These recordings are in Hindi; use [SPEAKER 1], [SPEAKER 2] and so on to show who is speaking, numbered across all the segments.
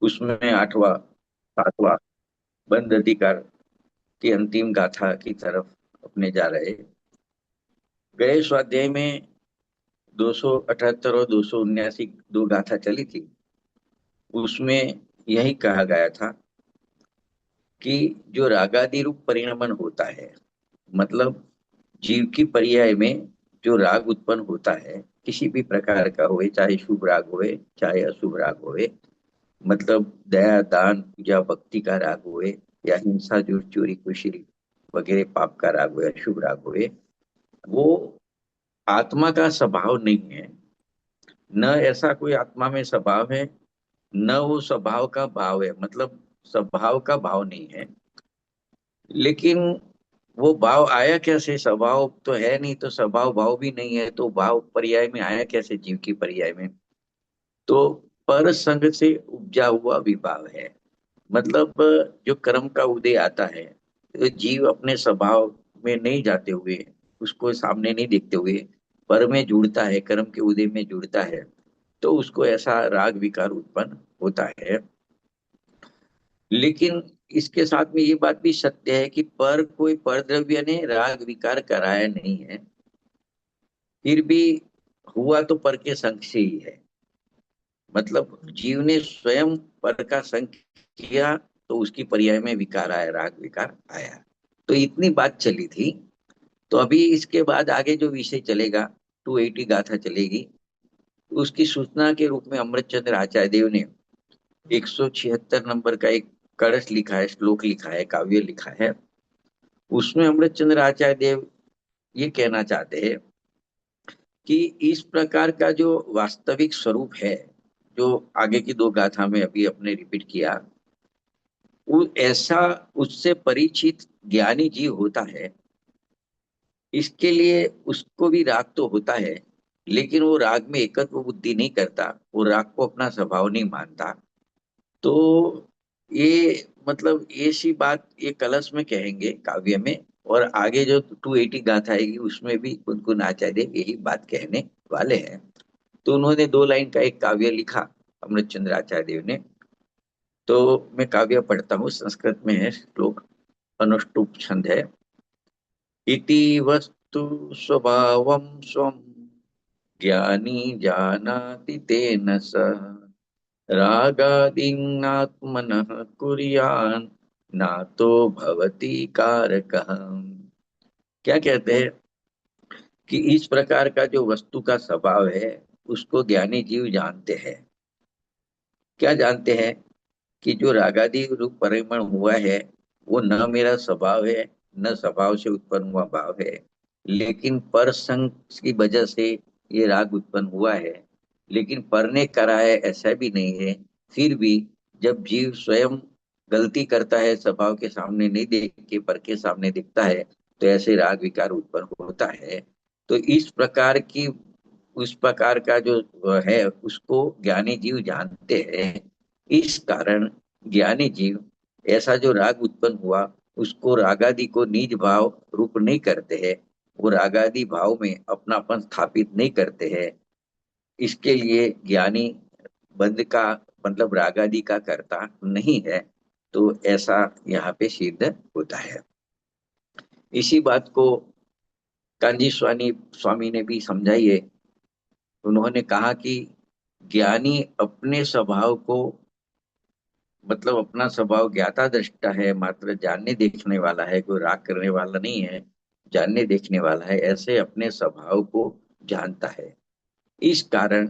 [SPEAKER 1] उसमें आठवां सातवां बंद अधिकार की अंतिम गाथा की तरफ अपने जा रहे। गए स्वाध्याय में 278 और 279 दो गाथा चली थी। उसमें यही कहा गया था कि जो रागादि रूप परिणमन होता है, मतलब जीव की पर्याय में जो राग उत्पन्न होता है, किसी भी प्रकार का होए, चाहे शुभ राग होए चाहे अशुभ राग होए, मतलब दया दान पूजा भक्ति का राग होए या हिंसा जो चोरी खुशी वगैरह पाप का राग होए, अशुभ राग होए, वो आत्मा का स्वभाव नहीं है। न ऐसा कोई आत्मा में स्वभाव है, न वो स्वभाव का भाव है, मतलब स्वभाव का भाव नहीं है। लेकिन वो भाव आया कैसे? स्वभाव तो है नहीं, तो स्वभाव भाव भी नहीं है, तो भाव पर्याय में आया कैसे जीव की पर्याय में? तो पर संग से उपजा हुआ विभाव है। मतलब जो कर्म का उदय आता है, तो जीव अपने स्वभाव में नहीं जाते हुए, उसको सामने नहीं देखते हुए पर में जुड़ता है, कर्म के उदय में जुड़ता है, तो उसको ऐसा राग विकार उत्पन्न होता है। लेकिन इसके साथ में ये बात भी सत्य है कि पर कोई परद्रव्य ने राग विकार कराया नहीं है, फिर भी हुआ तो पर के संग से ही है। मतलब जीव ने स्वयं पर का संग किया, तो उसकी पर्याय में विकार आया, राग विकार आया। तो इतनी बात चली थी। तो अभी इसके बाद आगे जो विषय चलेगा, 280 गाथा चलेगी। उसकी सूचना के रूप में अमृतचंद्र आचार्य देव ने 176 नंबर का एक कड़स लिखा है, श्लोक लिखा है, काव्य लिखा है। उसमें अमृतचंद्र आचार्य देव ये कहना चाहते हैं कि इस प्रकार का जो वास्तविक स्वरूप है, जो आगे की दो गाथा में अभी अपने रिपीट किया, वो ऐसा उससे परिचित ज्ञानी जीव होता है। इसके लिए उसको भी राग तो होता है, लेकिन वो राग में एकत्व बुद्धि नहीं करता, वो राग को अपना स्वभाव नहीं मानता। तो ये मतलब ऐसी बात ये कलश में कहेंगे काव्य में। और आगे जो 280 गाथा आएगी उसमें भी कुनकुन आचार्य यही बात कहने वाले हैं। तो उन्होंने दो लाइन का एक काव्य लिखा, अमृतचंद्र आचार्य देव ने। तो मैं काव्य पढ़ता हूँ, संस्कृत में है श्लोक, अनुष्टुप छंद है। इति वस्तु स्वभावं स्वं ज्ञानी जानाति तेन सह रागादीनात्मनः कुर्यान् नातो भवति कारकः। क्या कहते हैं कि इस प्रकार का जो वस्तु का स्वभाव है, उसको ज्ञानी जीव जानते हैं। क्या जानते हैं? कि जो रागादि रूप परिमण हुआ है, वो न मेरा स्वभाव है, न स्वभाव से उत्पन्न हुआ भाव है, लेकिन पर संग की वजह से ये राग उत्पन्न हुआ है। लेकिन पर ने करा है ऐसा भी नहीं है। फिर भी जब जीव स्वयं गलती करता है, स्वभाव के सामने नहीं देख के पर के सामने दिखता है, तो ऐसे राग विकार उत्पन्न होता है। तो इस प्रकार की उस प्रकार का जो है, उसको ज्ञानी जीव जानते हैं। इस कारण ज्ञानी जीव ऐसा जो राग उत्पन्न हुआ, उसको रागादि को निज भाव रूप नहीं करते हैं, वो रागादि भाव में अपनापन स्थापित नहीं करते हैं। इसके लिए ज्ञानी बंध का मतलब रागादि का कर्ता नहीं है। तो ऐसा यहाँ पे सिद्ध होता है। इसी बात को कांजी स्वामी स्वामी ने भी समझाई है। उन्होंने कहा कि ज्ञानी अपने स्वभाव को, मतलब अपना स्वभाव ज्ञाता दृष्टा है, मात्र जानने देखने वाला है, कोई राग करने वाला नहीं है, जानने देखने वाला है, ऐसे अपने स्वभाव को जानता है। इस कारण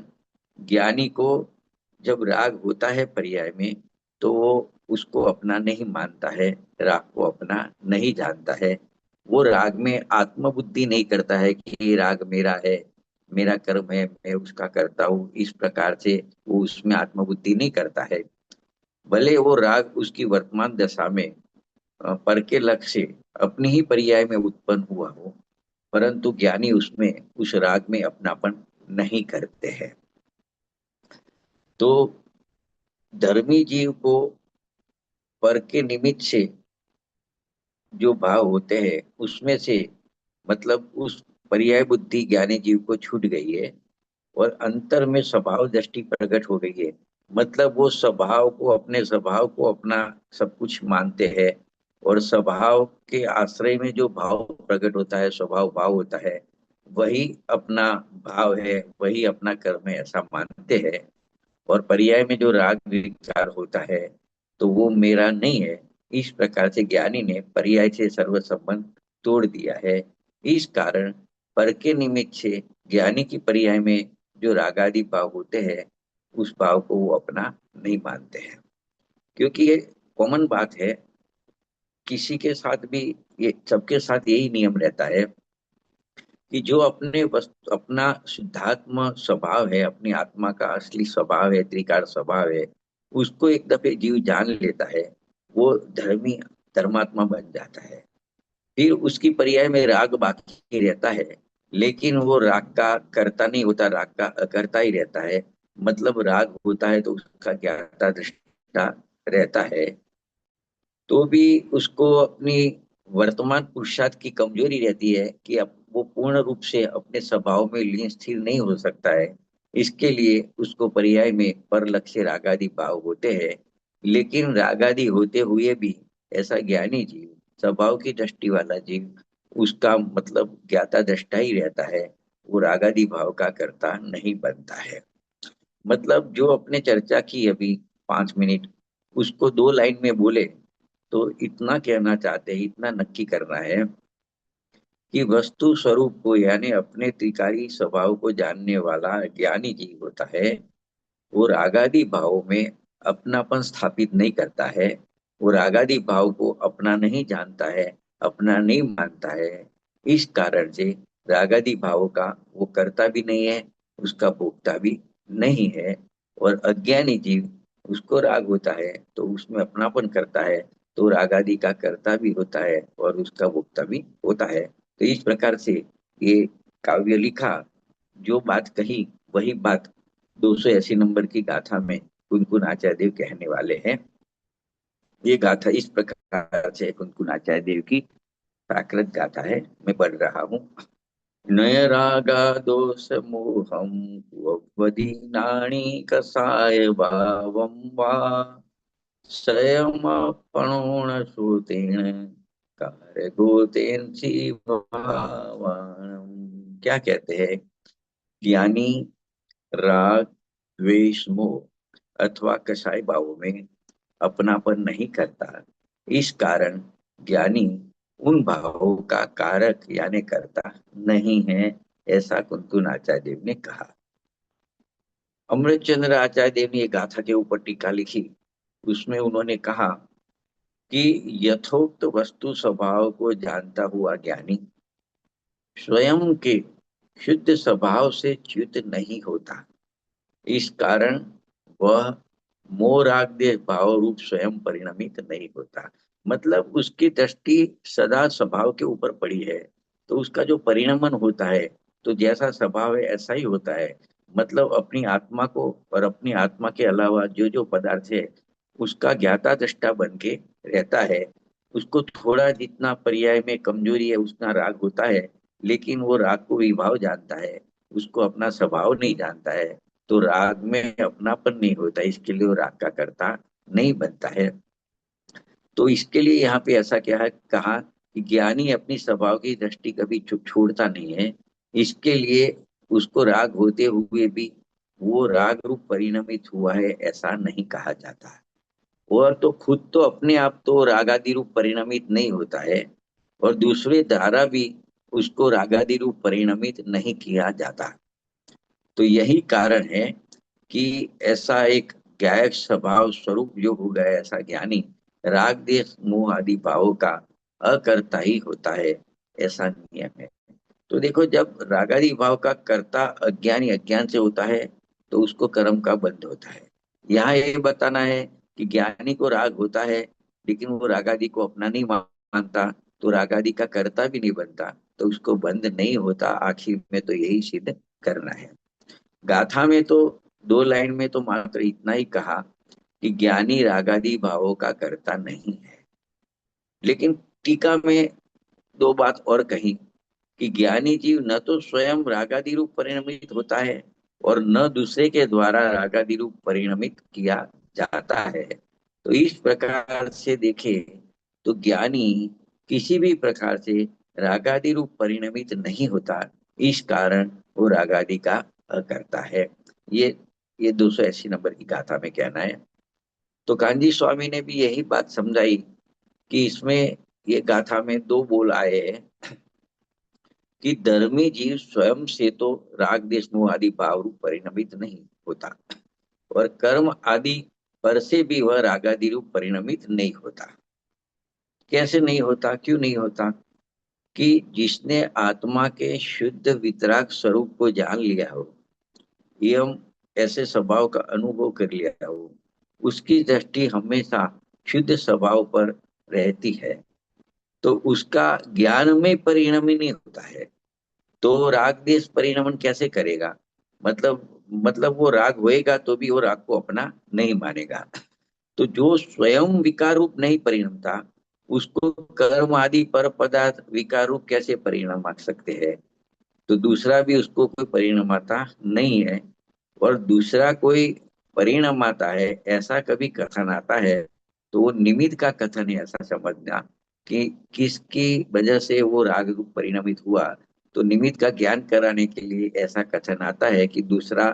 [SPEAKER 1] ज्ञानी को जब राग होता है पर्याय में, तो वो उसको अपना नहीं मानता है, राग को अपना नहीं जानता है। वो राग में आत्मबुद्धि नहीं करता है कि ये राग मेरा है, मेरा कर्म है, मैं उसका करता हूँ, इस प्रकार से वो उसमें आत्मबुद्धि नहीं करता है। भले वो राग उसकी वर्तमान दशा में पर के लक्ष्य से अपनी ही पर्याय में उत्पन्न हुआ हो, परंतु ज्ञानी उसमें उस राग में अपनापन नहीं करते हैं। तो धर्मी जीव को पर के निमित्त से जो भाव होते हैं, उसमें से मतलब उस पर्याय बुद्धि ज्ञानी जीव को छूट गई है, और अंतर में स्वभाव दृष्टि प्रकट हो गई है। मतलब वो स्वभाव को, अपने स्वभाव को अपना सब कुछ मानते हैं, और स्वभाव के आश्रय में जो भाव प्रकट होता है, स्वभाव भाव होता है, वही अपना भाव है, वही अपना कर्म है, ऐसा मानते हैं। और पर्याय में जो राग विकार होता है, तो वो मेरा नहीं है। इस प्रकार से ज्ञानी ने पर्याय से सर्व संबंध तोड़ दिया है। इस कारण पर के निमित्त से ज्ञानी की पर्याय में जो रागादि भाव होते हैं, उस भाव को वो अपना नहीं मानते हैं। क्योंकि ये कॉमन बात है, किसी के साथ भी, ये सबके साथ यही नियम रहता है कि जो अपने वस्तु, अपना शुद्धात्म स्वभाव है, अपनी आत्मा का असली स्वभाव है, त्रिकार स्वभाव है, उसको एक दफे जीव जान लेता है, वो धर्मी धर्मात्मा बन जाता है। फिर उसकी पर्याय में राग बाकी रहता है, लेकिन वो राग का कर्ता नहीं होता, राग का अकर्ता ही रहता है। मतलब राग होता है तो उसका ज्ञाता दृष्टा रहता है, तो भी उसको अपनी वर्तमान पुरुषार्थ की कमजोरी रहती है कि अब वो पूर्ण रूप से अपने स्वभाव में लीन स्थिर नहीं हो सकता है। इसके लिए उसको पर्याय में पर लक्ष्य रागादि भाव होते हैं। लेकिन रागादि होते हुए भी ऐसा ज्ञानी जीव, स्वभाव की दृष्टि वाला जीव, उसका मतलब ज्ञाता दृष्टा ही रहता है, वो रागादि भाव का कर्ता नहीं बनता है। मतलब जो अपने चर्चा की अभी 5 मिनट, उसको 2 लाइन में बोले तो इतना कहना चाहते हैं, इतना नक्की करना है कि वस्तु स्वरूप को, यानी अपने त्रिकारी स्वभाव को जानने वाला ज्ञानी जीव होता है, वो रागादि भाव में अपनापन स्थापित नहीं करता है। वो रागादि भाव को अपना नहीं जानता है, अपना नहीं मानता है। इस कारण से रागादि भाव का वो करता भी नहीं है, उसका भोगता भी नहीं है। और अज्ञानी जीव, उसको राग होता है तो उसमें अपनापन करता है, तो रागादि का कर्ता भी होता है और उसका भोक्ता भी होता है। तो इस प्रकार से ये काव्य लिखा, जो बात कही वही बात 280 नंबर की गाथा में कुनकुन आचार्य देव कहने वाले हैं। ये गाथा इस प्रकार से कुनकुन आचार्य देव की प्राकृत गाथा है, मैं पढ़ रहा हूँ। नय रागा दोष मोहम वदीनानि कसाय भावम वा स्वयमपणोन श्रुतेन कारगोतेन भावाणम। क्या कहते हैं? ज्ञानी राग, द्वेष, मोह अथवा कसाई भावों में अपनापन नहीं करता। इस कारण ज्ञानी उन भावों का कारक यानी करता नहीं है, ऐसा कुंतुन आचार्य देव ने कहा। अमृतचंद्र आचार्य देव ने ये गाथा के ऊपर टीका लिखी, उसमें उन्होंने कहा कि यथोक्त वस्तु स्वभाव को जानता हुआ ज्ञानी स्वयं के शुद्ध स्वभाव से च्युत नहीं होता। इस कारण वह मोराग्य भाव रूप स्वयं परिणमित नहीं होता। मतलब उसकी दृष्टि सदा स्वभाव के ऊपर पड़ी है, तो उसका जो परिणमन होता है, तो जैसा स्वभाव है ऐसा ही होता है। मतलब अपनी आत्मा को और अपनी आत्मा के अलावा जो जो पदार्थ है, उसका ज्ञाता दृष्टा बन के रहता है। उसको थोड़ा जितना पर्याय में कमजोरी है, उतना राग होता है, लेकिन वो राग को विभाव जानता है, उसको अपना स्वभाव नहीं जानता है। तो राग में अपनापन नहीं होता, इसके लिए वो राग का कर्ता नहीं बनता है। तो इसके लिए यहाँ पे ऐसा क्या है कहा कि ज्ञानी अपनी स्वभाव की दृष्टि कभी छोड़ता नहीं है। इसके लिए उसको राग होते हुए भी वो राग रूप परिणमित हुआ है, ऐसा नहीं कहा जाता। और तो खुद तो अपने आप तो रागादि रूप परिणमित नहीं होता है, और दूसरे द्वारा भी उसको रागादि रूप परिणमित नहीं किया जाता। तो यही कारण है कि ऐसा एक गायक स्वभाव स्वरूप जो हो गया, ऐसा ज्ञानी राग देश मोह आदि भावों का अकर्ता ही होता है, ऐसा नियम है। तो देखो, जब रागादि भाव का कर्ता अज्ञानी अज्ञान से होता है, तो उसको कर्म का बंध होता है। यहाँ ये बताना है कि ज्ञानी को राग होता है, लेकिन वो रागादि को अपना नहीं मानता, तो रागादि का कर्ता भी नहीं बनता, तो उसको बंध नहीं होता। आखिर में तो यही सिद्ध करना है। गाथा में तो 2 लाइन में तो मात्र इतना ही कहा कि ज्ञानी रागादि भावों का कर्ता नहीं है। लेकिन टीका में 2 बात और कही कि ज्ञानी जीव न तो स्वयं रागादि रूप परिणमित होता है, और न दूसरे के द्वारा रागादि रूप परिणमित किया जाता है। तो इस प्रकार से देखें तो ज्ञानी किसी भी प्रकार से रागादि रूप परिणमित नहीं होता, इस कारण वो रागादि का करता है। ये ये 280 नंबर की गाथा में कहना है। तो कांजी स्वामी ने भी यही बात समझाई कि इसमें, ये गाथा में दो बोल आए हैं कि धर्मी जीव स्वयं से तो राग देश मोह आदि भाव रूप परिणमित नहीं होता, और कर्म आदि पर से भी वह रागादि रूप परिणमित नहीं होता। कैसे नहीं होता, क्यों नहीं होता? कि जिसने आत्मा के शुद्ध वितराग स्वरूप को जान लिया हो, एवं ऐसे स्वभाव का अनुभव कर लिया हो, उसकी दृष्टि हमेशा शुद्ध स्वभाव पर रहती है। तो उसका ज्ञान में परिणम ही नहीं होता है। तो राग देश परिणमन कैसे करेगा? मतलब वो राग होएगा तो भी वो राग को अपना नहीं मानेगा। तो जो स्वयं विकार रूप नहीं परिणमता, उसको कर्म आदि पर पदार्थ विकार रूप कैसे परिणम आ सकते हैं? तो दूसरा भी उसको कोई परिणमाता नहीं है। और दूसरा कोई परिणाम आता है, ऐसा कभी कथन आता है, तो वो निमित्त का कथन है, ऐसा समझना कि किसकी वजह से वो राग रूप परिणमित हुआ। तो निमित्त का ज्ञान कराने के लिए ऐसा कथन आता है कि दूसरा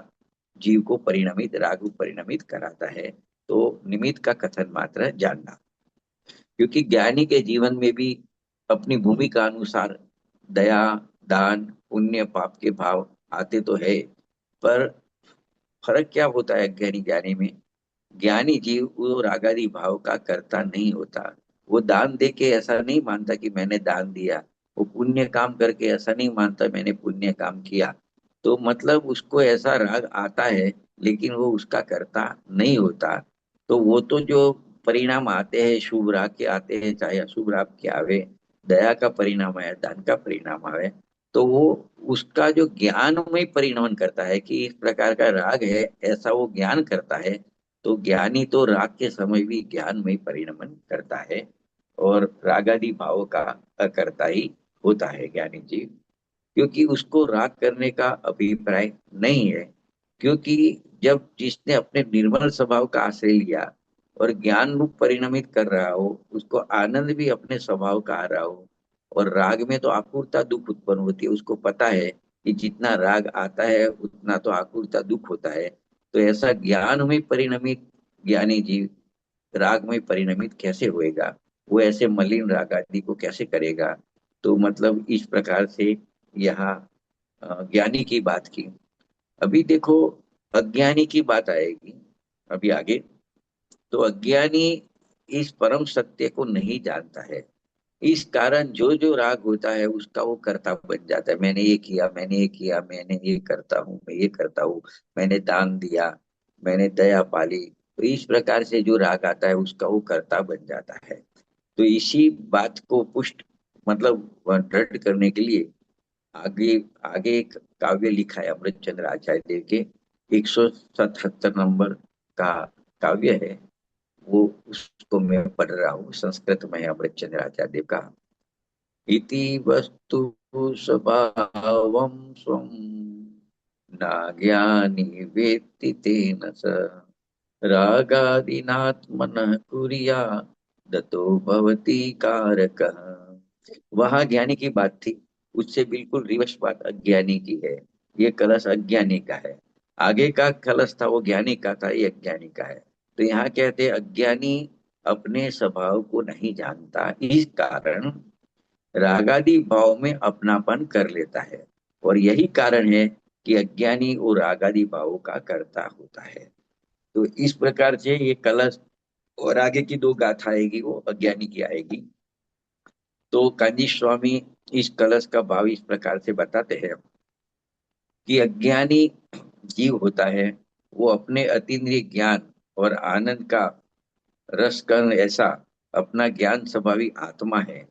[SPEAKER 1] जीव को परिणमित राग रूप परिणमित कराता है। तो निमित्त का कथन मात्र जानना, क्योंकि ज्ञानी के जीवन में भी अपनी भूमिका अनुसार दया, दान, पुण्य, पाप के भाव आते तो है। पर फर्क क्या होता है ज्ञानी ज्ञानी में? ज्ञानी जीव वो रागादि भाव का कर्ता नहीं होता। वो दान दे के ऐसा नहीं मानता कि मैंने दान दिया, वो पुण्य काम करके ऐसा नहीं मानता मैंने पुण्य काम किया। तो मतलब उसको ऐसा राग आता है, लेकिन वो उसका कर्ता नहीं होता। तो वो तो जो परिणाम आते हैं शुभ राग के आते हैं, चाहे अशुभ राग के आवे, दया का परिणाम आए, दान का परिणाम आवे, तो वो उसका जो ज्ञान में परिणमन करता है कि इस प्रकार का राग है, ऐसा वो ज्ञान करता है। तो ज्ञानी तो राग के समय भी ज्ञान में परिणमन करता है, और रागादि भाव का अकर्ता ही होता है ज्ञानी जीव, क्योंकि उसको राग करने का अभिप्राय नहीं है। क्योंकि जब जिसने अपने निर्मल स्वभाव का आश्रय लिया और ज्ञान रूप परिणमित कर रहा हो, उसको आनंद भी अपने स्वभाव का आ रहा हो, और राग में तो आकुलता दुख उत्पन्न होती है, उसको पता है कि जितना राग आता है उतना तो आकुलता दुख होता है। तो ऐसा ज्ञान में परिणमित ज्ञानी जीव राग में परिणमित कैसे होएगा? वो ऐसे मलिन राग आदि को कैसे करेगा? तो मतलब इस प्रकार से यहाँ ज्ञानी की बात की। अभी देखो, अज्ञानी की बात आएगी अभी आगे। तो अज्ञानी इस परम सत्य को नहीं जानता है, इस कारण जो जो राग होता है उसका वो कर्ता बन जाता है। मैंने ये किया, मैंने ये किया, मैंने ये करता हूँ, मैं ये करता हूँ, मैंने दान दिया, मैंने दया पाली। तो इस प्रकार से जो राग आता है उसका वो कर्ता बन जाता है। तो इसी बात को पुष्ट मतलब दृढ़ करने के लिए आगे आगे एक काव्य लिखा है अमृत चंद्र आचार्य देव के, 177 नंबर का काव्य है वो। उसको मैं पढ़ रहा हूँ, संस्कृत में है अमृत चंद्र आचार्य देव का। इति वस्तु स्वभावं स्वं नाज्ञानी वेत्ति तेन स रागादीनात्मनः कुरिया दतो भवति कारकः। वहां ज्ञानी की बात थी, उससे बिल्कुल रिवर्स बात अज्ञानी की है। ये कलश अज्ञानी का है, आगे का कलश था वो ज्ञानी का था, ये अज्ञानी का है। तो यहाँ कहते हैं अज्ञानी अपने स्वभाव को नहीं जानता, इस कारण रागादि भाव में अपनापन कर लेता है। और यही कारण है कि अज्ञानी वो रागादि भावों का कर्ता होता है। तो इस प्रकार से ये कलश, और आगे की दो गाथा आएगी वो अज्ञानी की आएगी। तो कांजी स्वामी इस कलश का भाव इस प्रकार से बताते हैं कि अज्ञानी जीव होता है, वो अपने अतीन्द्रिय ज्ञान और आनंद का रस कण ऐसा अपना ज्ञान स्वभावी आत्मा है,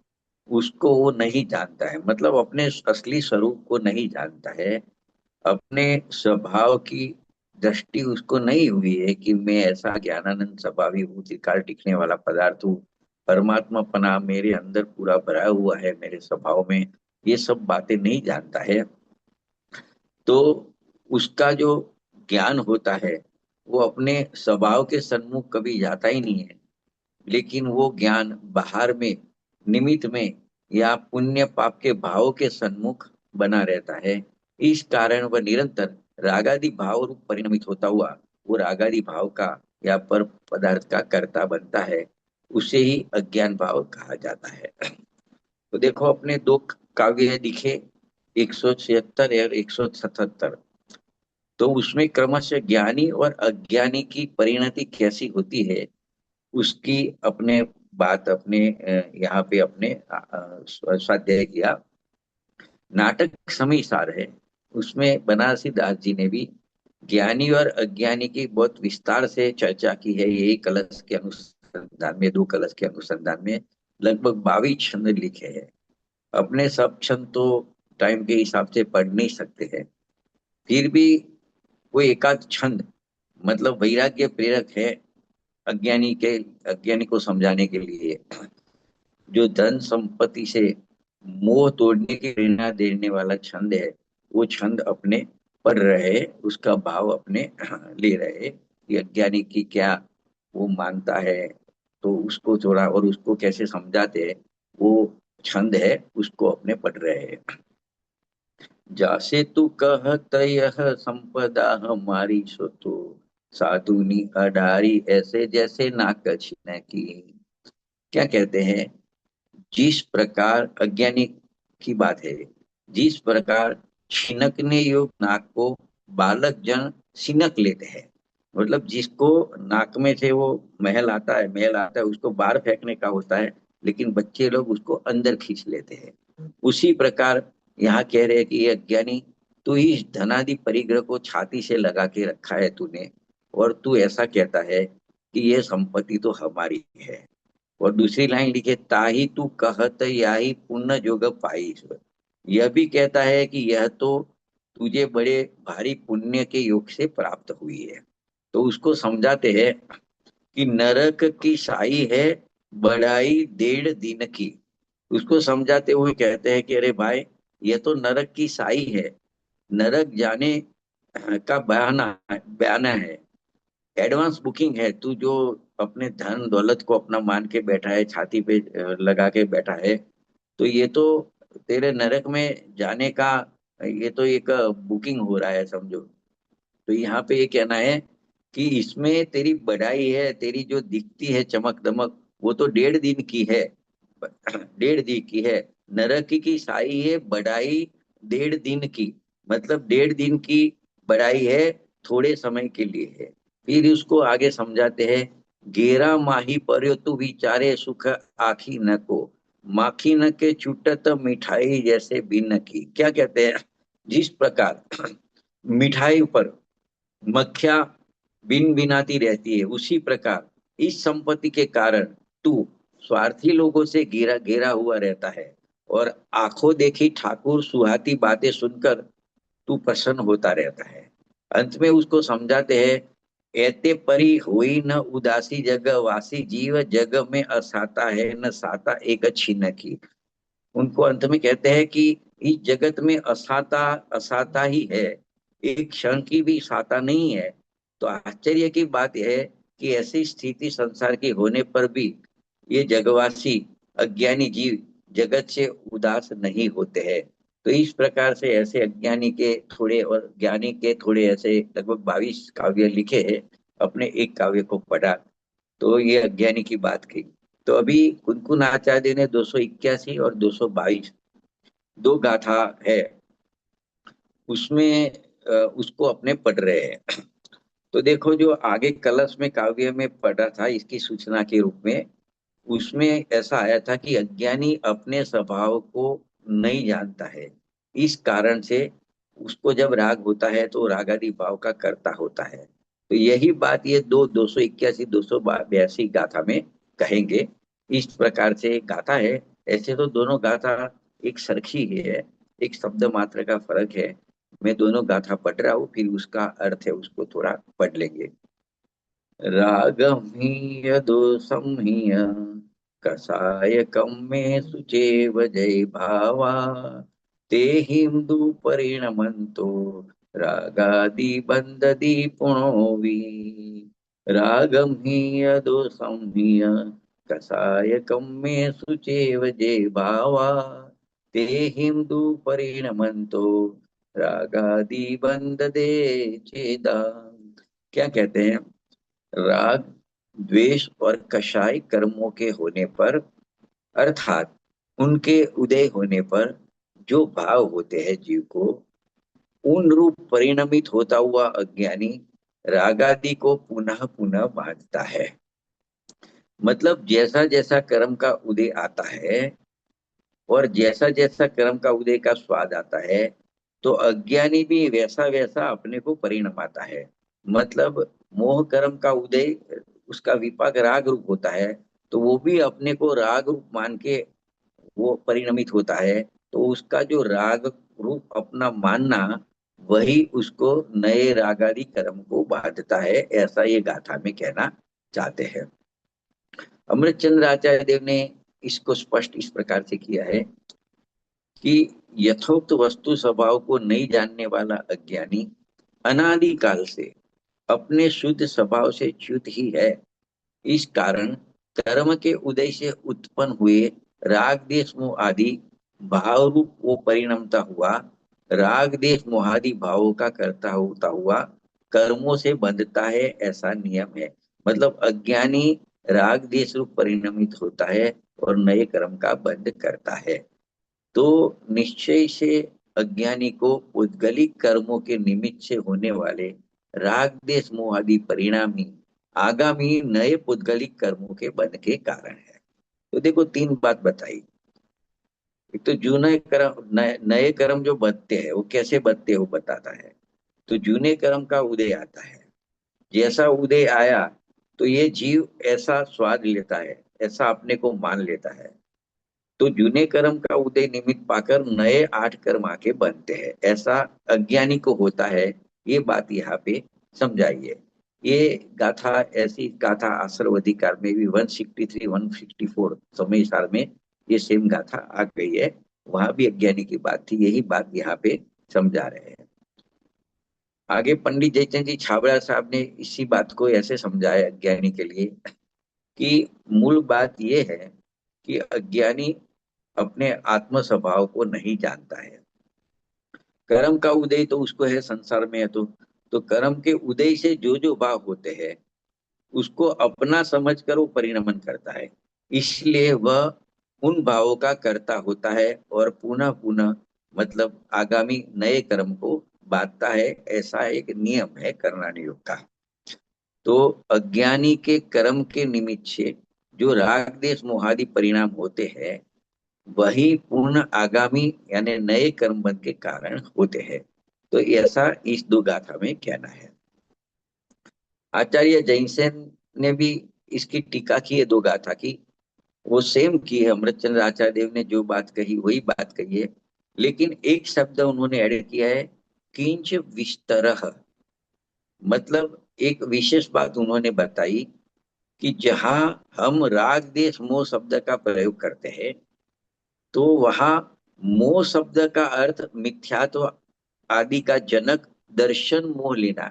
[SPEAKER 1] उसको वो नहीं जानता है, मतलब अपने असली स्वरूप को नहीं जानता है। अपने स्वभाव की दृष्टि उसको नहीं हुई है कि मैं ऐसा ज्ञानानंद स्वभावी हूँ, चिरकाल टिकने वाला पदार्थ हूँ, परमात्मा पना मेरे अंदर पूरा भरा हुआ है मेरे स्वभाव में, ये सब बातें नहीं जानता है। तो उसका जो ज्ञान होता है वो अपने स्वभाव के सन्मुख कभी जाता ही नहीं है, लेकिन वो ज्ञान बाहर में, निमित्त में, या पुण्य पाप के भाव के सन्मुख बना रहता है। इस कारण वह निरंतर रागादि भाव रूप परिणमित होता हुआ वो रागादि भाव का या पर पदार्थ का कर्ता बनता है। उसे ही अज्ञान भाव कहा जाता है। तो देखो अपने दो काव्य दिखे, 176 और 177। तो उसमें क्रमशः ज्ञानी और अज्ञानी की परिणति कैसी होती है उसकी अपने बात अपने यहाँ पे अपने स्वाध्याय किया। नाटक समय सार है, उसमें बनारसी दास जी ने भी ज्ञानी और अज्ञानी की बहुत विस्तार से चर्चा की है। यही कलश के अनुसंधान में, दो कलश के अनुसंधान में लगभग 22 छंद लिखे हैं। अपने सब छंद तो टाइम के हिसाब से पढ़ नहीं सकते हैं, फिर भी वो एकाध छंद मतलब वैराग्य प्रेरक है अज्ञानी के, अज्ञानी को समझाने के लिए। जो धन संपत्ति से मोह तोड़ने की प्रेरणा देने वाला छंद है, वो छंद अपने पढ़ रहे, उसका भाव अपने ले रहे कि अज्ञानी की क्या वो मानता है, तो उसको थोड़ा और उसको कैसे समझाते हैं, वो छंद है उसको अपने पढ़ रहे हैं। जासे तू कहत यह संपदा हमारी सो तो साधुनी अडारी ऐसे जैसे नाक छीने की। क्या कहते हैं, जिस प्रकार अज्ञानी की बात है, जिस प्रकार छिनकने योग नाक को बालक जन सिनक लेते हैं, मतलब जिसको नाक में से वो महल आता है उसको बाहर फेंकने का होता है, लेकिन बच्चे लोग उसको अंदर खींच लेते हैं। उसी प्रकार यहाँ कह रहे हैं कि ये अज्ञानी, तू इस धनादि परिग्रह को छाती से लगा के रखा है तूने, और तू ऐसा कहता है कि ये संपत्ति तो हमारी है। और दूसरी लाइन लिखे, ताही तू कहत याही पुण्य जोग पाईस। यह भी कहता है कि यह तो तुझे बड़े भारी पुण्य के योग से प्राप्त हुई है। तो उसको समझाते हैं कि नरक की साई है बढ़ाई 1.5 दिन की। उसको समझाते हुए कहते हैं कि अरे भाई, ये तो नरक की साई है, नरक जाने का बयाना है, एडवांस बुकिंग है। तू जो अपने धन दौलत को अपना मान के बैठा है, छाती पे लगा के बैठा है, तो ये तो तेरे नरक में जाने का, ये तो एक बुकिंग हो रहा है समझो। तो यहाँ पे ये कहना है कि इसमें तेरी बढ़ाई है, तेरी जो दिखती है चमक दमक, वो तो 1.5 दिन की है। 1.5 दिन की है। नरक की साई है बढ़ाई 1.5 दिन की, मतलब 1.5 दिन की बढ़ाई है, थोड़े समय के लिए है। फिर उसको आगे समझाते हैं, गेरा माही पर्यो तू विचारे सुख आखी न को, माखी न के छूटत मिठाई जैसे बिन की। क्या कहते हैं, जिस प्रकार मिठाई पर मक्खियां बिन बिनाती रहती है, उसी प्रकार इस संपत्ति के कारण तू स्वार्थी लोगों से घेरा घेरा हुआ रहता है, और आंखों देखी ठाकुर सुहाती बातें सुनकर तू प्रसन्न होता रहता है। अंत में उसको समझाते हैं, एते परी होई न उदासी जग वासी जीव जग में असाता है न साता एक छिन्न की। उनको अंत में कहते हैं कि इस जगत में असाता असाता ही है, एक क्षण की भी साता नहीं है। तो आश्चर्य की बात यह है कि ऐसी स्थिति संसार की होने पर भी ये जगवासी अज्ञानी जीव जगत से उदास नहीं होते हैं। तो इस प्रकार से ऐसे अज्ञानी के थोड़े और ज्ञानी के थोड़े ऐसे लगभग 22 काव्य लिखे हैं। अपने एक काव्य को पढ़ा, तो ये अज्ञानी की बात की। तो अभी कुनकुन आचार्य ने 281 और 222 दो गाथा है, उसमें उसको अपने पढ़ रहे हैं। तो देखो जो आगे कलश में काव्य में पढ़ा था इसकी सूचना के रूप में, उसमें ऐसा आया था कि अज्ञानी अपने स्वभाव को नहीं जानता है, इस कारण से उसको जब राग होता है तो रागादि भाव का कर्ता होता है। तो यही बात ये 281 282 गाथा में कहेंगे। इस प्रकार से गाथा है। ऐसे तो दोनों गाथा एक सरखी ही है, एक शब्द मात्र का फर्क है। मैं दोनों गाथा पढ़ रहा हूँ, फिर उसका अर्थ है उसको थोड़ा पढ़ लेंगे। रागमीय दोषमीय कसायकं मे सुचेव जय भावा ते हिंदू परिणमंतो रागादि बंध दीपुणो वी रागम ही यदो संहिय कसाय कम्मे सुचेव जे भावा ते हिंदू परिणमंतो रागादि बंध दे चेदा। क्या कहते हैं? राग, द्वेष और कषाय कर्मों के होने पर, अर्थात उनके उदय होने पर जो भाव होते हैं जीव को, उन रूप परिणमित होता हुआ अज्ञानी रागादि को पुनः पुनः बांधता है। मतलब जैसा जैसा कर्म का उदय आता है और जैसा जैसा कर्म का उदय का स्वाद आता है, तो अज्ञानी भी वैसा वैसा अपने को परिणमाता है। मतलब मोह कर्म का उदय, उसका विपाक राग रूप होता है, तो वो भी अपने को राग रूप मान के वो परिणमित होता है। तो उसका जो राग रूप अपना मानना, वही उसको नए रागादि कर्म को बांधता है, ऐसा ये गाथा में कहना चाहते हैं। अमृतचंद्र आचार्य देव ने इसको स्पष्ट इस प्रकार से किया है कि यथोक्त वस्तु स्वभाव को नहीं जानने वाला अज्ञानी अनादि काल से अपने शुद्ध स्वभाव से च्युत ही है। इस कारण कर्म के उदय से उत्पन्न हुए राग देश मोह आदि भाव रूप वो परिणमता हुआ राग देश मोहादि भावों का करता होता हुआ कर्मों से बंधता है, ऐसा नियम है। मतलब अज्ञानी राग देश रूप परिणमित होता है और नए कर्म का बंध करता है। तो निश्चय से अज्ञानी को उद्गलित कर्मों के निमित्त से होने वाले राग देश मोह आदि परिणाम ही आगामी नए पुद्गलिक कर्मों के बंध के कारण है। तो देखो, तीन बात बताई। एक तो जूने कर्म, नए कर्म जो बदते हैं वो कैसे बदते हैं वो बताता है। तो जूने कर्म का उदय आता है, जैसा उदय आया तो ये जीव ऐसा स्वाद लेता है, ऐसा अपने को मान लेता है। तो जूने कर्म का उदय निमित्त पाकर नए आठ कर्म आके बनते हैं, ऐसा अज्ञानी को होता है। ये बात यहाँ पे समझाइए। ये गाथा, ऐसी गाथा आश्रवधी काल में भी 163 164 समय साल में ये सेम गाथा आ गई है। वहां भी अज्ञानी की बात थी, यही बात यहाँ पे समझा रहे हैं। आगे पंडित जयचंद जी छाबड़ा साहब ने इसी बात को ऐसे समझाया अज्ञानी के लिए कि मूल बात यह है कि अज्ञानी अपने आत्म स्वभाव को नहीं जानता है। कर्म का उदय तो उसको है, संसार में है तो कर्म के उदय से जो जो भाव होते हैं उसको अपना समझकर वो परिणमन करता है। इसलिए वह उन भावों का कर्ता होता है और पुनः पुनः, मतलब आगामी नए कर्म को बांधता है। ऐसा एक नियम है कर्णानि योग का। तो अज्ञानी के कर्म के निमित्त से जो राग देश मोहादि परिणाम होते हैं, वही पूर्ण आगामी यानी नए कर्म बंध के कारण होते हैं। तो ऐसा इस दो गाथा में कहना है। आचार्य जैनसेन ने भी इसकी टीका की है दो गाथा की, वो सेम की है। अमृतचंद्र आचार्य देव ने जो बात कही वही बात कही है, लेकिन एक शब्द उन्होंने ऐड किया है, किंच विस्तरह। मतलब एक विशेष बात उन्होंने बताई कि जहां हम राग देश मोह शब्द का प्रयोग करते हैं, तो वहां मोह शब्द का अर्थ मिथ्यात्व आदि का जनक दर्शन मोह लेना,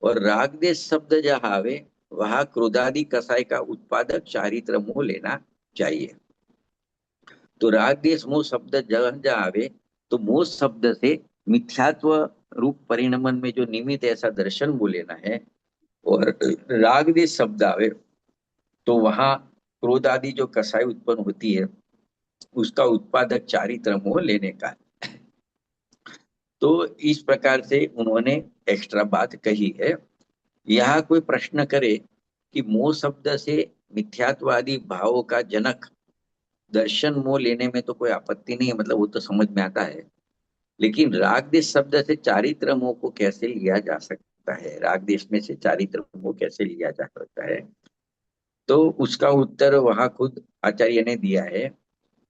[SPEAKER 1] और राग देश शब्द जहां आवे वहां क्रोधादि कसाय का उत्पादक चारित्र मोह लेना चाहिए। तो राग देश मोह शब्द जहां जहां आवे, तो मोह शब्द से मिथ्यात्व रूप परिणमन में जो निमित्त ऐसा दर्शन मोह लेना है, और राग देश शब्द आवे तो वहां क्रोध आदि जो कसाई उत्पन्न होती है उसका उत्पादक चारित्र मोह लेने का। तो इस प्रकार से उन्होंने एक्स्ट्रा बात कही है। यहाँ कोई प्रश्न करे कि मोह शब्द से मिथ्यात्वादी भावों का जनक दर्शन मोह लेने में तो कोई आपत्ति नहीं है, मतलब वो तो समझ में आता है। लेकिन राग देश शब्द से चारित्र मोह को कैसे लिया जा सकता है, राग देश में से चारित्र मोह कैसे लिया जा सकता है? तो उसका उत्तर वहां खुद आचार्य ने दिया है।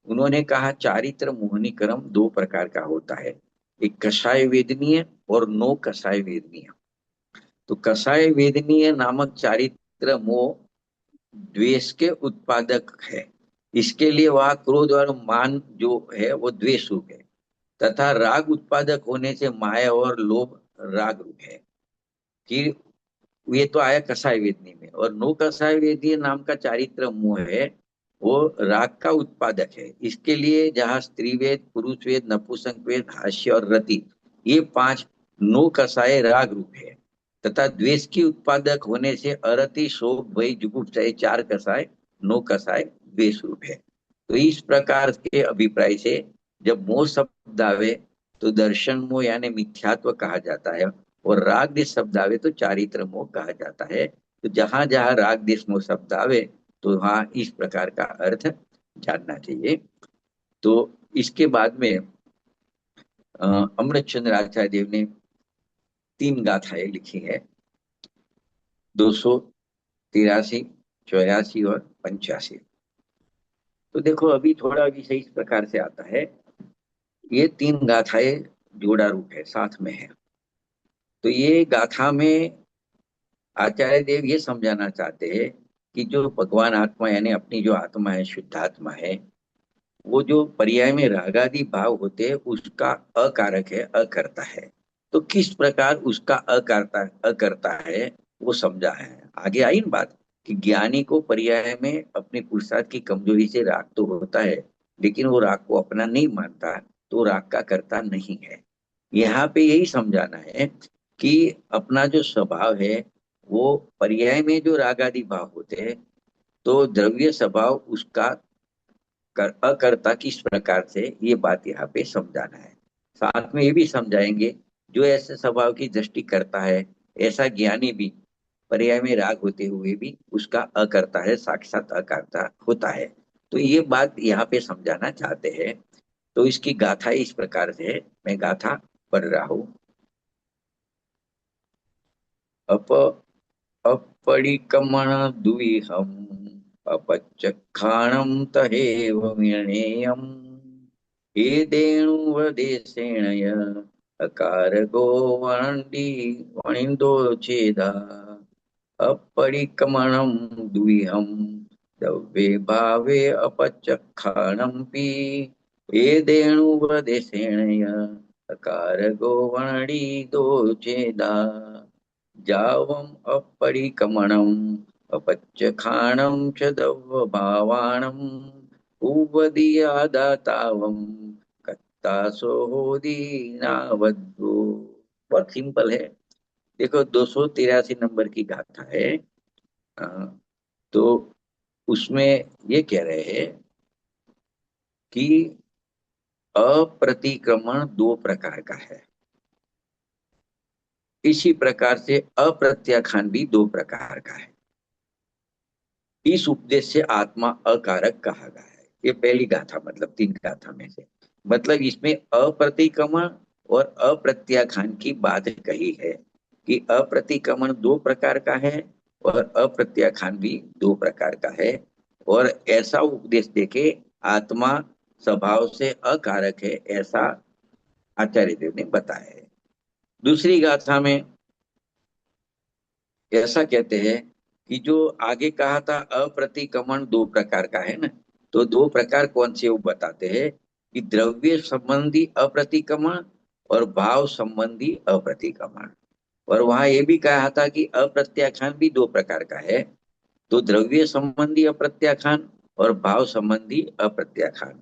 [SPEAKER 1] उन्होंने कहा चारित्र मोहनी क्रम दो प्रकार का होता है, एक कषाय वेदनीय और नो कषाय वेदनीय। तो कषाय वेदनीय नामक चारित्र मोह द्वेष के उत्पादक है। इसके लिए वह क्रोध और मान जो है वो द्वेष रूप है। तथा राग उत्पादक होने से माया और लोभ राग रूप है। कि ये तो आया कसाय वेदनी में, और नो कसाय वेदी नाम का चारित्र मोह है, वो राग का उत्पादक है। इसके लिए जहाँ स्त्री वेद, पुरुष वेद, नपुंसक वेद, हास्य और रति, ये पांच नो कसाय राग रूप है। तथा द्वेष की उत्पादक होने से अरति, शोक, भय, जुगुप्सा, ये चार कसाय नो कसाय द्वेष रूप है। तो इस प्रकार के अभिप्राय से जब मोह शब्द आवे तो दर्शन मोह यानी मिथ्यात्व कहा जाता है, और राग देश शब्द आवे तो चारित्र मोह कहा जाता है। तो जहां जहां राग देश मोह शब्द आवे तो वहां इस प्रकार का अर्थ जानना चाहिए। तो इसके बाद में अमृत चंद्र आचार्य देव ने तीन गाथाएं लिखी है, 283, 84 और 85। तो देखो अभी थोड़ा विषय इस प्रकार से आता है, ये तीन गाथाएं जोड़ा रूप है, साथ में है। तो ये गाथा में आचार्य देव ये समझाना चाहते हैं कि जो भगवान आत्मा यानी अपनी जो आत्मा है, शुद्ध आत्मा है, वो जो पर्याय में रागादि भाव होते हैं उसका अकारक है, अकर्ता है। तो किस प्रकार उसका अकर्ता अकर्ता है वो समझा है। आगे आई ना बात कि ज्ञानी को पर्याय में अपनी पुरुषार्थ की कमजोरी से राग तो होता है, लेकिन वो राग को अपना नहीं मानता, तो राग का कर्ता नहीं है। यहाँ पे यही समझाना है कि अपना जो स्वभाव है वो पर्याय में जो रागादि भाव होते हैं, तो द्रव्य स्वभाव उसका अकर्ता किस प्रकार से, ये बात यहाँ पे समझाना है। साथ में ये भी समझाएंगे जो ऐसे स्वभाव की दृष्टि करता है, ऐसा ज्ञानी भी पर्याय में राग होते हुए भी उसका अकर्ता है, साक्षात अकर्ता होता है। तो ये बात यहाँ पे समझाना चाहते हैं। तो इसकी गाथा इस प्रकार से है, मैं गाथा पढ़ रहा हूँ। अप अपरिकमण द्विहम् अपचक्षाणं तहेव निर्णेयम् एदेणुवदेशेण य अकारगो वणन्ति वणिन्दो चेदा अपरिकमणं द्विहम् द्रव्ये भावे अपचक्षाणंपि एदेणुवदेशेण य अकारगो वणिदो चेदा जावम् अपरिकमणम् अपच्यखाणं च दवभावाणम् उवदीयादातावम् कत्तासोदीनावद्वो। बहुत सिंपल है। देखो 283 नंबर की गाथा है। अ, तो उसमें ये कह रहे हैं कि अप्रतिक्रमण दो प्रकार का है, इसी प्रकार से अप्रत्याख्यान भी दो प्रकार का है। इस उपदेश से आत्मा अकारक कहा गया है। ये पहली गाथा, मतलब तीन गाथा में से, मतलब इसमें अप्रतिक्रमण और अप्रत्याख्यान की बात कही है कि अप्रतिक्रमण दो प्रकार का है और अप्रत्याख्यान भी दो प्रकार का है। और ऐसा उपदेश देके आत्मा स्वभाव से अकारक है, ऐसा आचार्य देव ने बताया है। दूसरी गाथा में ऐसा कहते हैं कि जो आगे कहा था अप्रतिक्रमण दो प्रकार का है ना, तो दो प्रकार कौन से वो बताते हैं कि द्रव्य संबंधी अप्रतिक्रमण और भाव संबंधी अप्रतिक्रमण। और वहां ये भी कहा था कि अप्रत्याख्यान भी दो प्रकार का है, तो द्रव्य संबंधी अप्रत्याख्यान और भाव संबंधी अप्रत्याख्यान।